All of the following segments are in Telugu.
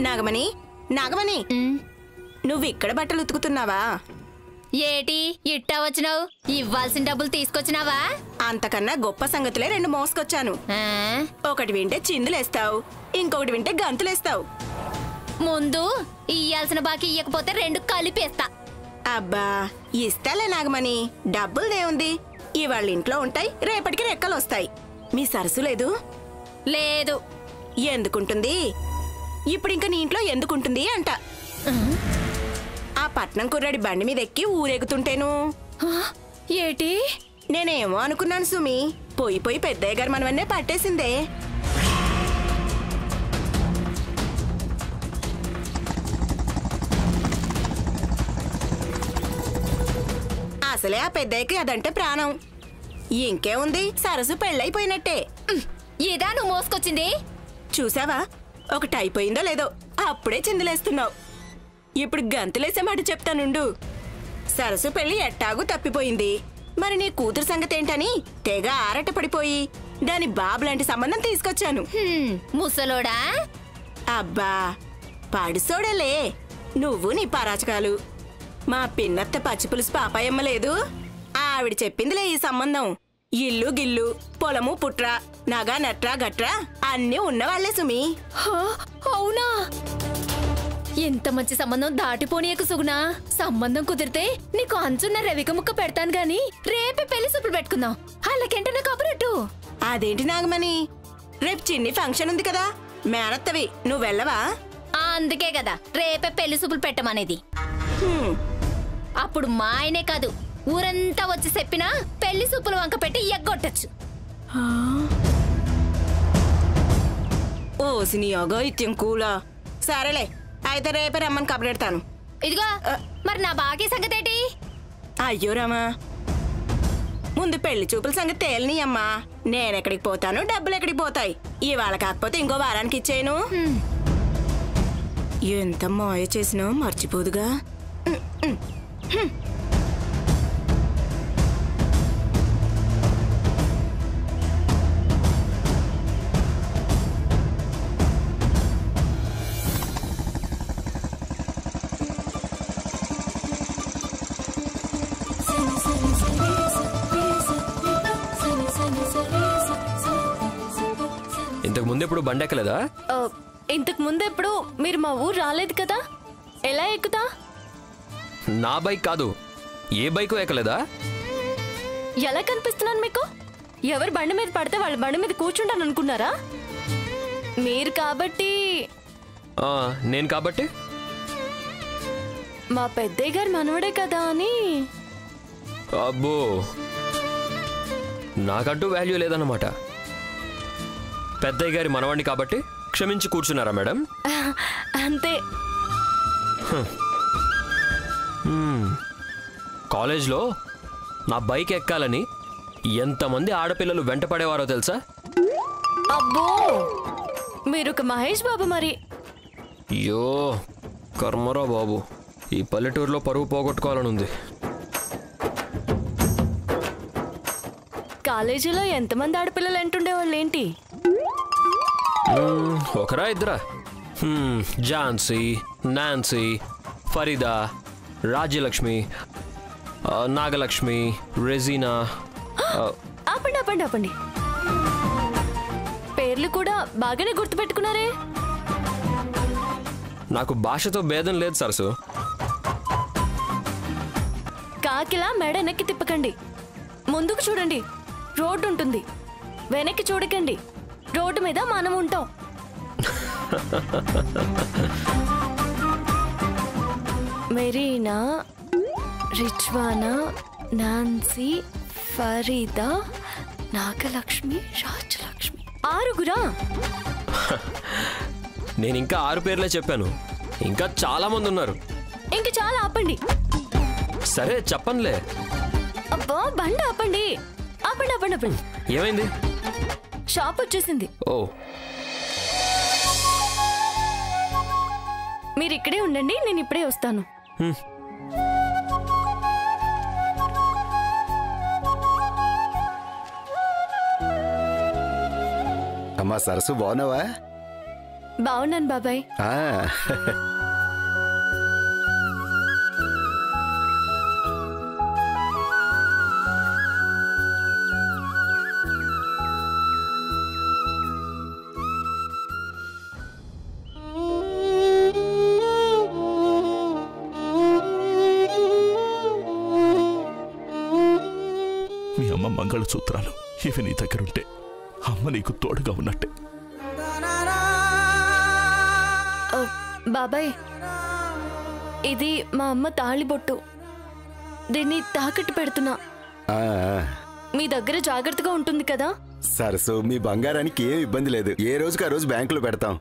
నాగమణి నాగమణి నువ్వు ఇక్కడ బట్టలు ఉతుకుతున్నావా? ఏటి ఇట్టా వచ్చినావు? ఇవ్వాల్సిన డబ్బులు తీసుకొచ్చినావా? అంతకన్నా గొప్ప సంగతులే రెండు మోసుకొచ్చాను. ఒకటి వింటే చిందులేస్తావు, ఇంకొకటి వింటే గంతులేస్తావు. ముందు ఇయ్యాల్సిన బాకీ ఇయ్యకపోతే రెండు కలిపేస్తా. అబ్బా ఇస్తాలే నాగమణి, డబ్బులదేముంది, ఇవాళ ఇంట్లో ఉంటాయి, రేపటికి రెక్కలు వస్తాయి. మీ సరసు లేదు? లేదు. ఎందుకుంటుంది? ఇప్పుడు ఇంకా నీ ఇంట్లో ఎందుకుంటుంది అంట. ఆ పట్నం కుర్రాడి బండి మీద ఎక్కి ఊరేగుతుంటేను. ఏటి? నేనేమో అనుకున్నాను సుమి, పోయి పోయి పెద్దయ్య గారు మనవన్నే పట్టేసిందే. అసలే ఆ పెద్దయ్యకి అదంటే ప్రాణం. ఇంకేముంది, సరసు పెళ్ళైపోయినట్టే. ఇదా నువ్వు మోసుకొచ్చింది? చూసావా, ఒకటి అయిపోయిందో లేదో అప్పుడే చిందులేస్తున్నావు. ఇప్పుడు గంతులేసే మాట చెప్తానుండు. సరసు పెళ్లి ఎట్టాగూ తప్పిపోయింది, మరి నీ కూతురు సంగతేంటని తెగ ఆరట పడిపోయి దాని బాబు లాంటి సంబంధం తీసుకొచ్చాను. ముసలోడా? అబ్బా పడుసోడలే, నువ్వు నీ పరాచకాలు. మా పిన్నత్త పచ్చిపులుసు పాపాయమ్మ లేదు, ఆవిడ చెప్పిందిలే ఈ సంబంధం. ఇల్లు గిల్లు, పొలము పుట్ర, నగా నట్రా గట్రా అన్నీ ఉన్నవాళ్లే సుమి. అవునా? ఎంత మంచి సంబంధం దాటిపోనీయకు సుగునా. సంబంధం కుదిరితే నీకు అంచున్న రవిక ముక్క పెడతాను గాని రేపే పెళ్లి సూపులు పెట్టుకుందాం. వాళ్ళకేంటన్నా కబురట్టు. అదేంటి నాగమణి, రేపు చిన్ని ఫంక్షన్ ఉంది కదా, మేనత్తవి, నువ్వు వెళ్ళవా? అందుకే కదా రేపే పెళ్లి సూపులు పెట్టమనేది. అప్పుడు మా ఆయనే కాదు, ఊరంతా వచ్చి చెప్పినా పెళ్లి సూపులు వంక పెట్టి ఎగ్గొట్టచ్చు. ఓసి నీ అగైత్యం కూలా. సరేలే, అయితే రేపే రమ్మని కబురెడతాను. ఇదిగో మరి నా బాకీ సంగతేటి? అయ్యో రామా, ముందు పెళ్లి చూపుల సంగతి తేలని అమ్మా. నేనెక్కడికి పోతాను, డబ్బులు ఎక్కడికి పోతాయి. ఇవాళ కాకపోతే ఇంకో వారానికి ఇచ్చేను. ఎంత మాయ చేసినా మర్చిపోదుగా. ఇంతకు ముందు ఎప్పుడు బండి ఎక్కలేదా? ఇంతకు ముందు ఎప్పుడు మీరు మా ఊరు రాలేదు కదా, ఎలా ఎక్కుతా? నా బైక్ కాదు, ఏ బైకు ఎక్కలేదా? ఎలా కనిపిస్తున్నాను మీకు? ఎవరు బండి మీద పడితే వాళ్ళ బండి మీద కూర్చుంటాను అనుకున్నారా? మీరు కాబట్టి. నేను కాబట్టి మా పెద్దయ్య గారు మనవడే కదా అని. అబ్బో, నాకంటూ వాల్యూ లేదన్నమాట. పెద్దయ్య గారి మనవాణ్ణి కాబట్టి క్షమించి కూర్చున్నారా మేడం? అంతే. కాలేజ్లో నా బైక్ ఎక్కాలని ఎంతమంది ఆడపిల్లలు వెంటపడేవారో తెలుసా? అబ్బో, మీరు ఒక మహేష్ బాబు మరి. అయ్యో కర్మరా బాబు, ఈ పల్లెటూరులో పరువు పోగొట్టుకోవాలనుంది. కాలేజీలో ఎంతమంది ఆడపిల్లలు అంటుండేవాళ్ళు ఏంటి? ఒకరా ఇద్దరా? ఝాన్సీ, నాన్సీ, ఫరీదా, రాజ్యలక్ష్మి, నాగలక్ష్మి, రెజీనా. ఆపండి ఆపండి ఆపండి, పేర్లు కూడా బాగానే గుర్తుపెట్టుకున్నారే. నాకు భాషతో భేదం లేదు సరసు. కాకిలా మెడ వెనక్కి తిప్పకండి, ముందుకు చూడండి, రోడ్డు ఉంటుంది. వెనక్కి చూడకండి, రోడ్డు మీద మనం ఉంటాం. మెరీనా, రిజ్వానా, నాన్సీ, ఫరీదా, నాగలక్ష్మి, రాజలక్ష్మి, ఆరుగురా? నేను ఇంకా 6 పేర్లే చెప్పాను, ఇంకా చాలా మంది ఉన్నారు. ఇంక చాలా, ఆపండి. సరే చెప్పనులే. అబ్బా బండి ఆపండి, ఆపండి ఆపండి ఆపండి. ఏమైంది? షాప్ వచ్చేసింది. ఓ, మీరు ఇక్కడే ఉండండి, నేను ఇప్పుడే వస్తాను. అమ్మా సరసు, బాగున్నావా? బాగున్నాను బాబాయ్. మీ అమ్మ మంగళసూత్రాలు ఇవి నీ దగ్గరుంటే అమ్మ నీకు తోడుగా ఉన్నట్టే. బాబాయ్, ఇది మా అమ్మ తాళిబొట్టు. దీన్ని తాకట్టు పెడుతున్నా. మీ దగ్గర జాగ్రత్తగా ఉంటుంది కదా? సరసు, మీ బంగారానికి ఏం ఇబ్బంది లేదు. ఏ రోజుకి ఆ రోజు బ్యాంకులో పెడతాం.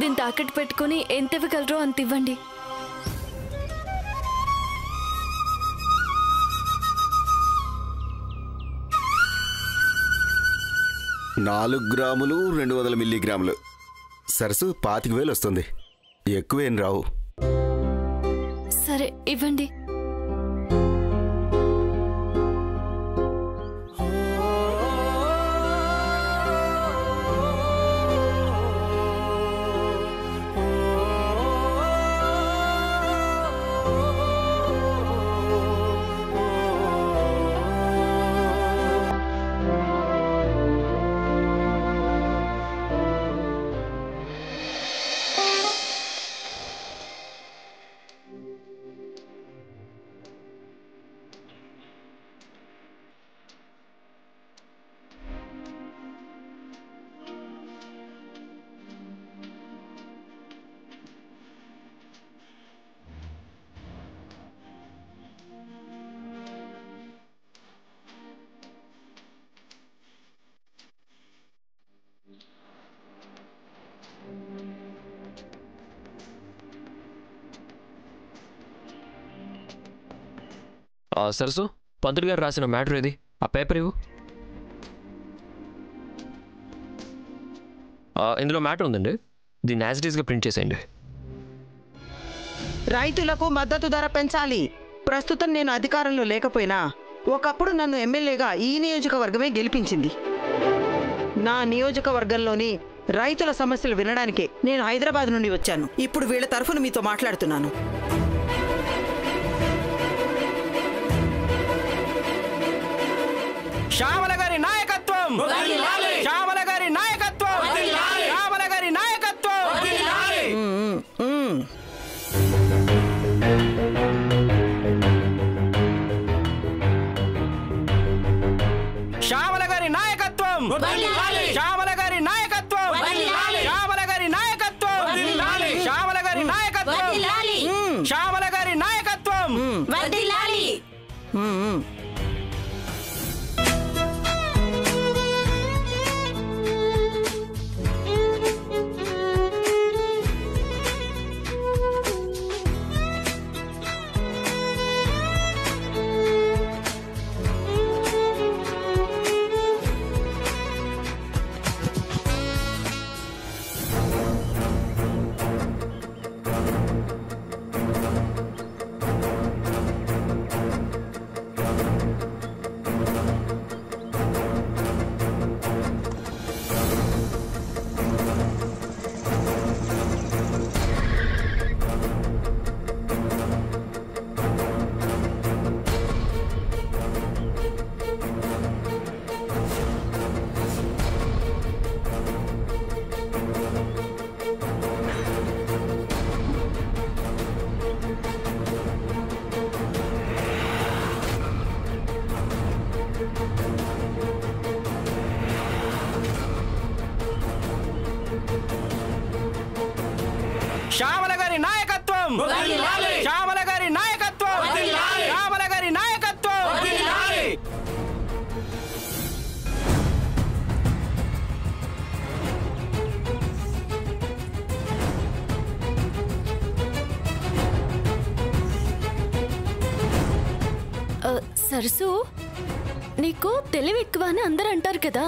దీన్ని తాకట్టు పెట్టుకుని ఎంత ఇవ్వగలరో అంత ఇవ్వండి. 4 గ్రాములు 200 మిల్లీగ్రాములు. సరసు 25,000 వస్తుంది. ఎక్కువేం రావు. సరే ఇవ్వండి. సరసు, పంతులు గారు రాసిన మ్యాటర్ ఏది? ఆ పేపర్ ఇవ్వు. ఇందులో మ్యాటర్ ఉందండి. దీన్ని యాజ్ ఇట్ ఈస్గా ప్రింట్ చేసేయండి. రైతులకు మద్దతు ధర పెంచాలి. ప్రస్తుతం నేను అధికారంలో లేకపోయినా ఒకప్పుడు నన్ను ఎమ్మెల్యేగా ఈ నియోజకవర్గమే గెలిపించింది. నా నియోజకవర్గంలోని రైతుల సమస్యలు వినడానికే నేను హైదరాబాద్ నుండి వచ్చాను. ఇప్పుడు వీళ్ళ తరఫున మీతో మాట్లాడుతున్నాను. శ్యామల గారి నాయకత్వం, శ్యామల గారి నాయకత్వం, శ్యామల గారి నాయకత్వం. శ్యామల గారి నాయకత్వం, శ్యామల గారి నాయకత్వం, శ్యామల గారి నాయకత్వం, శ్యామల గారి నాయకత్వం, శ్యామల గారి నాయకత్వం. శ్యామల గారి నాయకత్వం, శ్యామల గారి నాయకత్వం, శ్యామల గారి నాయకత్వం. సరసు, నీకు తెలివి ఎక్కువ అని అందరూ అంటారు కదా,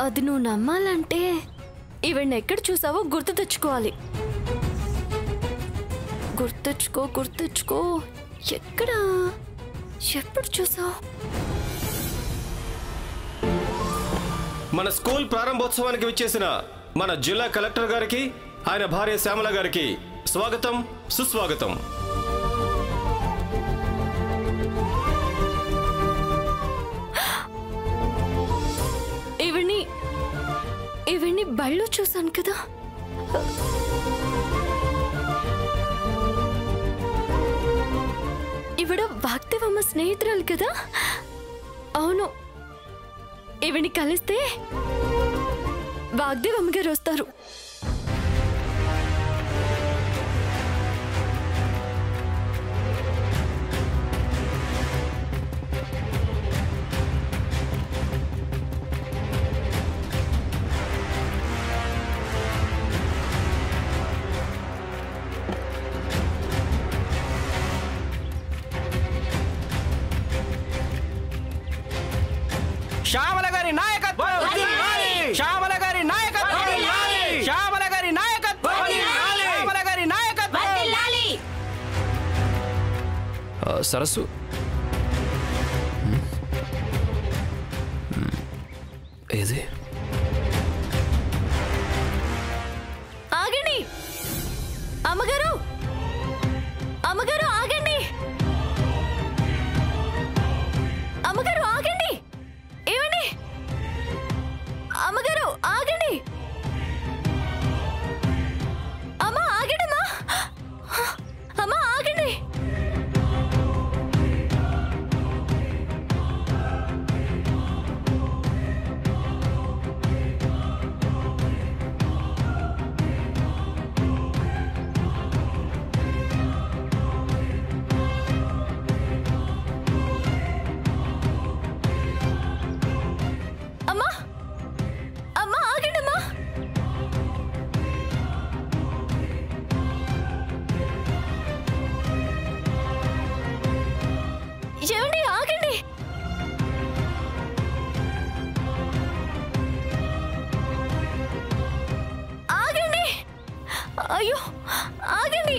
అది నువ్వు నమ్మాలంటే ఈవిడ్ని ఎక్కడ చూసావో గుర్తు తెచ్చుకోవాలి. గుర్తుచ్చుకో ఎక్కడ ఎప్పుడు చూసావు? మన స్కూల్ ప్రారంభోత్సవానికి విచ్చేసిన మన జిల్లా కలెక్టర్ గారికి, ఆయన భార్య శ్యామల గారికి స్వాగతం, సుస్వాగతం. ఈవిడ్ని బళ్ళు చూసాను కదా. ఈవిడ వాగ్దేవమ్మ స్నేహితురాలు కదా. అవును, ఈవిడ్ని కలిస్తే వాగ్దేవమ్మ గారు వస్తారు. శ్యామల గారి నాయకత్వం, శ్యామల గారి నాయకత్వం, శ్యామల గారి నాయకత్వం, శ్యామల గారి నాయకత్వం. సరస్సు, ఏది? ఆగండి అమ్మగారు, అమ్మగారు ఆగండి, అమ్మగారు ఆగండి. ఏమండి అమ్మగారు ఆగండి, అమ్మ ఆగండి, అమ్మ ఆగండి. అయ్యో ఆగండి.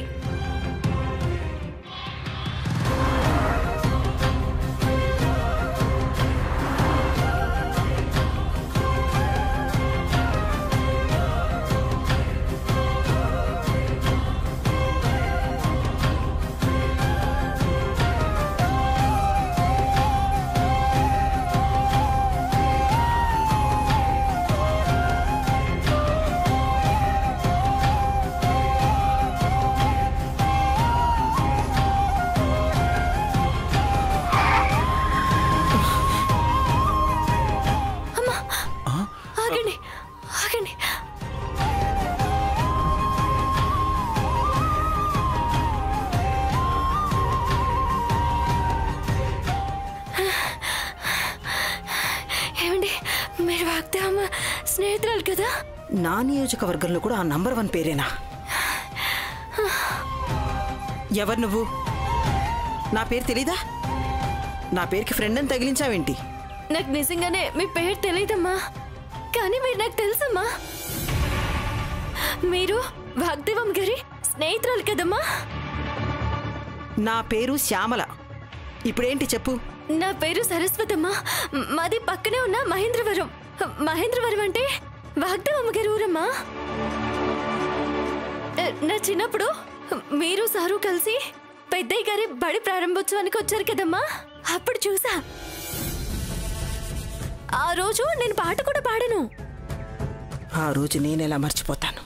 స్నేహితురాలు కదా. నా నియోజకవర్గంలో కూడా ఆ నంబర్ 1 పేరేనా? ఎవరు నువ్వు? నా పేరు తెలీదా? నా పేరుకి ఫ్రెండ్ అని తగిలించావేంటి? నాకు నిజంగానే మీ పేరు తెలీదమ్మా, కానీ మీరు నాకు తెలుసమ్మా. మీరు వాగ్దేవమ్మ గారి స్నేహితురాలు కదమ్మా. నా పేరు శ్యామల. ఇప్పుడేంటి చెప్పు? నా పేరు సరస్వతమ్మా. మాది పక్కనే ఉన్న మహేంద్రవరం. మహేంద్రవరం అంటే వాగ్దేవమ్మ గారి ఊరమ్మా. నా చిన్నప్పుడు మీరు సారు కలిసి పెద్దయ్య గారి బడి ప్రారంభోత్సవానికి వచ్చారు కదమ్మా, అప్పుడు చూసా. ఆ రోజు నేను పాట కూడా పాడాను. ఆ రోజు నేనెలా మర్చిపోతాను?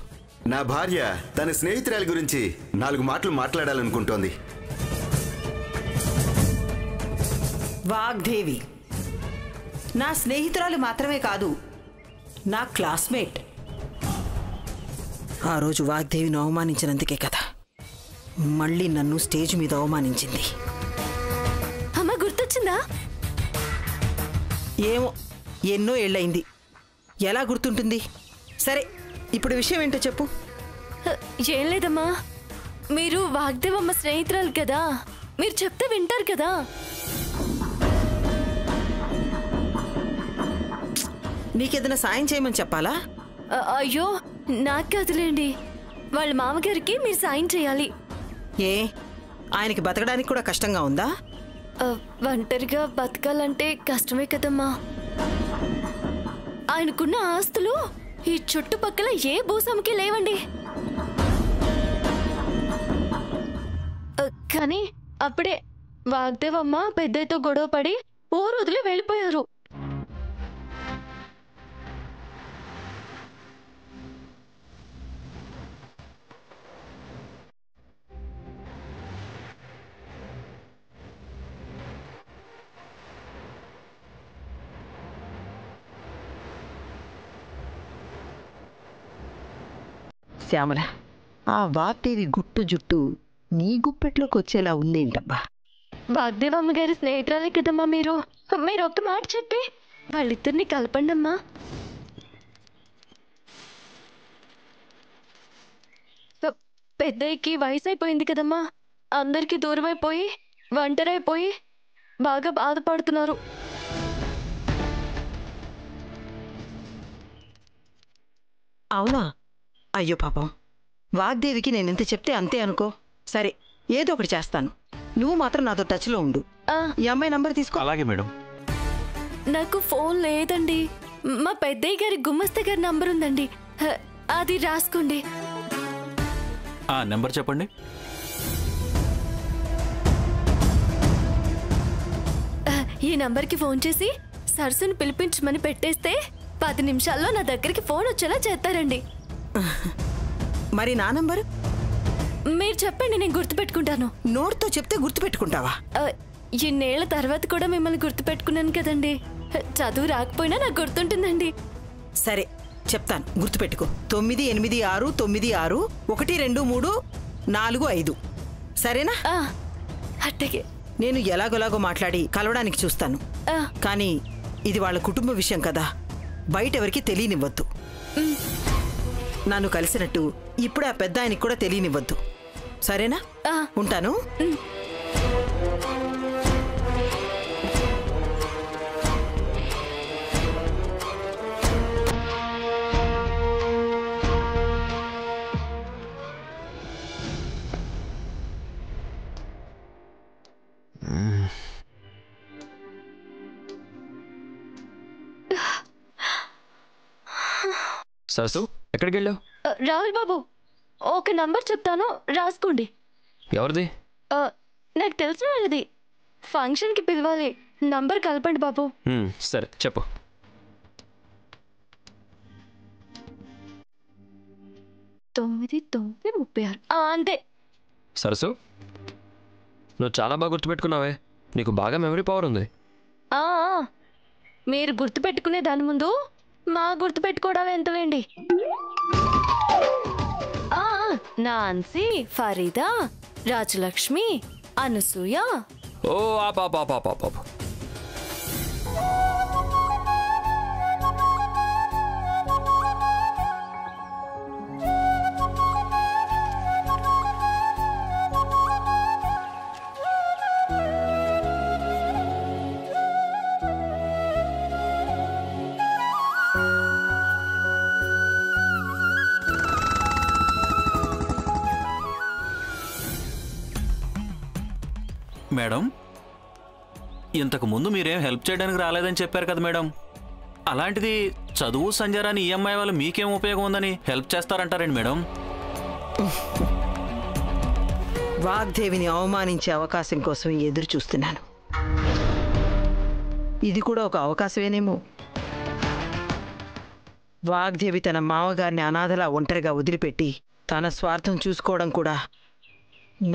నా భార్య తన స్నేహితురాలి గురించి 4 మాటలు మాట్లాడాలనుకుంటోంది. వాగ్దేవి నా స్నేహితురాలు మాత్రమే కాదు, నా క్లాస్మేట్. ఆ రోజు వాగ్దేవిని అవమానించినందుకే కదా మళ్ళీ నన్ను స్టేజ్ మీద అవమానించింది. అమ్మ గుర్తొచ్చిందా? ఏమో, ఎన్నో ఏళ్ళయింది, ఎలా గుర్తుంటుంది? సరే, ఇప్పుడు విషయం ఏంటో చెప్పు. ఏం లేదమ్మా, మీరు వాగ్దేవమ్మ స్నేహితురాలు కదా, మీరు చెప్తే వింటారు కదా. నీకేదైనా సాయం చేయమని చెప్పాలా? అయ్యో నాకు కదలేండి, వాళ్ళ మామగారికి మీరు సాయం చేయాలి. ఏ ఆయనకి బతకడానికి కూడా కష్టంగా ఉందా? ఒంటరిగా బతకాలంటే కష్టమే కదమ్మా. ఆయనకున్న ఆస్తులు ఈ చుట్టుపక్కల ఏ భూస్వామికి లేవండి. కానీ అప్పుడే వాగ్దేవమ్మ పెద్దయ్యతో గొడవ పడి ఊరు వదిలి వెళ్ళిపోయారు. శ్యామల, ఆ వాగ్దేవి గుట్టు జుట్టు నీ గుప్పెట్లోకి వచ్చేలా ఉందేంటబ్బా? వాగ్దేవమ్మ గారి స్నేహితురాలే కదమ్మా మీరు. మీరు ఒక్క మాట చెప్పి వాళ్ళిద్దరిని కలపండి అమ్మా. పెద్దయ్యకి వయసు అయిపోయింది కదమ్మా, అందరికీ దూరం అయిపోయి ఒంటరైపోయి బాగా బాధపడుతున్నారు. అవునా? అయ్యో పాపం, వాగ్దేవికి నేనెంత చెప్తే అంతే అనుకో. సరే, ఏదో ఒకటి చేస్తాను. నువ్వు మాత్రం నాతో టచ్లో ఉండు. ఈ అమ్మాయి నంబర్ తీసుకో. అలాగే మేడం. నాకు ఫోన్ లేదండి. మా పెద్దయ్య గారి గుమ్మస్తా గారి నంబర్ ఉందండి, అది రాసుకోండి. నెంబర్ చెప్పండి. ఈ నంబర్కి ఫోన్ చేసి సరస్సును పిలిపించమని పెట్టేస్తే 10 నిమిషాల్లో నా దగ్గరికి ఫోన్ వచ్చేలా చేస్తారండి. మరి నా నంబరు మీరు చెప్పండి, నేను గుర్తుపెట్టుకుంటాను. నోట్తో చెప్తే గుర్తుపెట్టుకుంటావా? ఇన్నేళ్ల తర్వాత కూడా మిమ్మల్ని గుర్తుపెట్టుకున్నాను కదండి. చదువు రాకపోయినా నాకు గుర్తుంటుందండి. సరే చెప్తాను, గుర్తుపెట్టుకో. 9869612345. సరేనా? అట్టగే. నేను ఎలాగోలాగో మాట్లాడి కలవడానికి చూస్తాను. కానీ ఇది వాళ్ళ కుటుంబ విషయం కదా, బయట ఎవరికి తెలియనివ్వద్దు. నన్ను కలిసినట్టు ఇప్పుడు ఆ పెద్ద ఆయనకి కూడా తెలియనివ్వద్దు. సరేనా? ఉంటాను. సరసు, ఎక్కడికి వెళ్ళావు? రాహుల్ బాబు, ఒక నంబర్ చెప్తాను, రాసుకోండి. ఎవరిది? నాకు తెలిసిన వాళ్ళది. ఫంక్షన్కి పిలవాలి, నంబర్ కలపండి బాబు. సరే చెప్పు. 9936. అంతే. సరసు, నువ్వు చాలా బాగా గుర్తుపెట్టుకున్నావే. నీకు బాగా మెమరీ పవర్ ఉంది. మీరు గుర్తుపెట్టుకునే దాని ముందు మా గుర్తుపెట్టుకోవడం ఎంతలేండి. నాన్సీ, ఫరీదా, రాజలక్ష్మి, అనసూయ. ఓ ఆపా. మేడం, ఇంతకు ముందు మీరేం హెల్ప్ చేయడానికి రాలేదని చెప్పారు కదా మేడం. అలాంటిది చదువు సంజారాని ఈఎంఐ వల్ల మీకేం ఉపయోగం ఉందని హెల్ప్ చేస్తారంటారండి మేడం? వాగ్దేవిని అవమానించే అవకాశం కోసం ఎదురు చూస్తున్నాను. ఇది కూడా ఒక అవకాశమేనేమో. వాగ్దేవి తన మామగారిని అనాథలా ఒంటరిగా వదిలిపెట్టి తన స్వార్థం చూసుకోవడం కూడా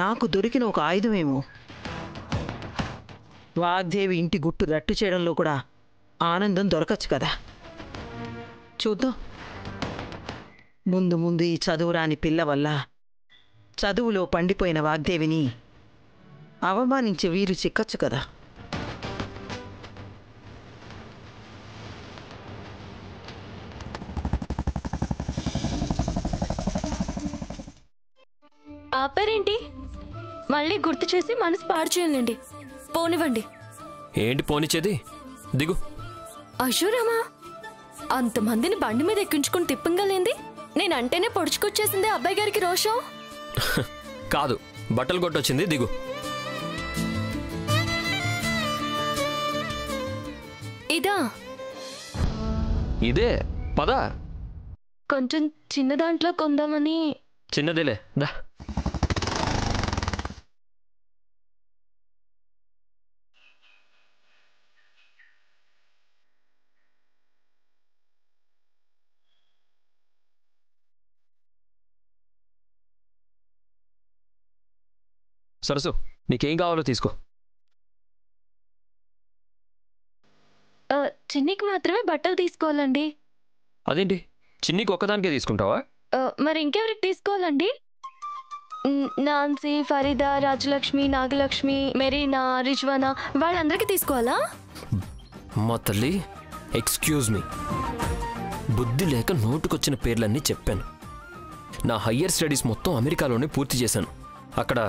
నాకు దొరికిన ఒక ఆయుధమేమో. వాగ్దేవి ఇంటి గుట్టు రట్టు చేయడంలో కూడా ఆనందం దొరకచ్చు కదా. చూద్దాం. ముందు ఈ చదువురాని పిల్ల వల్ల చదువులో పండిపోయిన వాగ్దేవిని అవమానించే వీలు చిక్కచ్చు కదా. ఆపరేంటి? మళ్ళీ గుర్తు చేసి మనసు పాడు చేయండి. పోనివ్వండి. ఏంటి పోనిచ్చేది? దిగు. అశోరామా, అంతమందిని బండి మీద ఎక్కించుకుని తిప్పంగలేంది నేనంటేనే పొడుచుకొచ్చేసింది అబ్బాయి గారికి రోషం. కాదు, బట్టలు కొట్టొచ్చింది, దిగు. ఇదా? ఇదే, పద. కొంచెం చిన్న దాంట్లో కొందామని. చిన్నదిలే, దా. సరసు, నీకేం కావాలో తీసుకో. చిన్నికి మాత్రమే బట్టలు తీసుకోవాలండి. అదేంటి, చిన్నికి ఒక్కదానికే తీసుకుంటావా? మరి ఇంకెవరికి తీసుకోవాలండి? నాన్సీ, ఫరీదా, రాజలక్ష్మి, నాగలక్ష్మి, మెరీనా, రిజ్వానా వాళ్ళందరికీ తీసుకోవాలా? మా తల్లి, ఎక్స్క్యూజ్ మీ, బుద్ధి లేక నోటుకొచ్చిన పేర్లన్నీ చెప్పాను. నా హయ్యర్ స్టడీస్ మొత్తం అమెరికాలోనే పూర్తి చేశాను. అక్కడ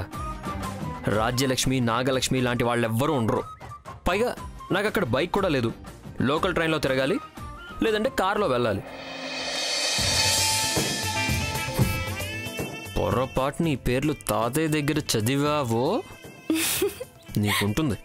రాజ్యలక్ష్మి, నాగలక్ష్మి లాంటి వాళ్ళెవ్వరూ ఉండరు. పైగా నాకు అక్కడ బైక్ కూడా లేదు. లోకల్ ట్రైన్లో తిరగాలి, లేదంటే కార్లో వెళ్ళాలి. పొరపాటుని ఈ పేర్లు తాతయ్య దగ్గర చదివావో నీకుంటుంది.